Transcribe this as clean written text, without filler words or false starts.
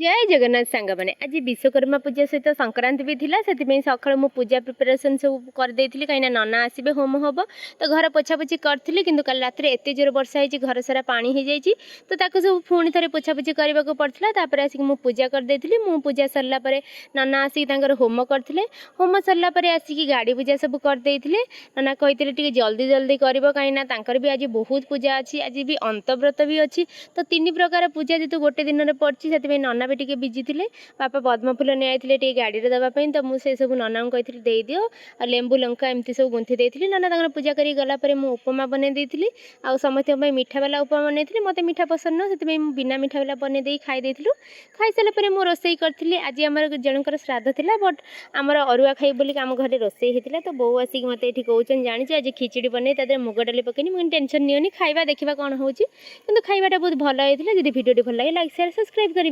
जय जगन्नाथ सांग मैंने आज विश्वकर्मा पूजा सहित संक्रांति भी थिला से सकाल मु पूजा प्रिपरेशन सब करदे कहीं नना आसबे होम हम तो घर पोछापोछि करी कि कल रात एत जोर वर्षा है घर सारा पानी हो जाए तो सब पुणी थे पोछापोछि करने को पड़ता आसिक मु पूजा करदे मु पूजा सरला नना आसिक होम करते होम सरला आसिक गाड़ी पूजा सब करदे नना कही जल्दी जल्दी कर कहीं भी आज बहुत पूजा अच्छी आज भी अंतव्रत भी अच्छी तो 3 प्रकार पूजा जेतु गोटे दिन में पड़ी से नना भी टे बिजी थे बापा पद्मफुल नहीं आते गाड़ी में देवाई तो मुझे सब नना को कही दे दियो आ लेंबू लंका एमती सब गुंथी देती नना पूजा कर गलापर मुझे उपमा बन देती आ समस्त मीठा वाला उपमा बनई मत मीठा पसंद न से बिना मीठा वाला बनई खाई खाई सारापर मुझे रोसे करी आज आम जनकर श्राद्ध था बट आमर अरुआ खाई बोली आम घर रोसे होता तो बो आसिक मत ये कौन जानी आज खिचड़ी बन मुग डाली पकईनी मुझे टेंशन नहीं खाଇବା देखा कौन हो खाइबाटा बहुत भल होता है। जब भिडियो भल लगे लाइक शेयर सब्सक्राइब करें।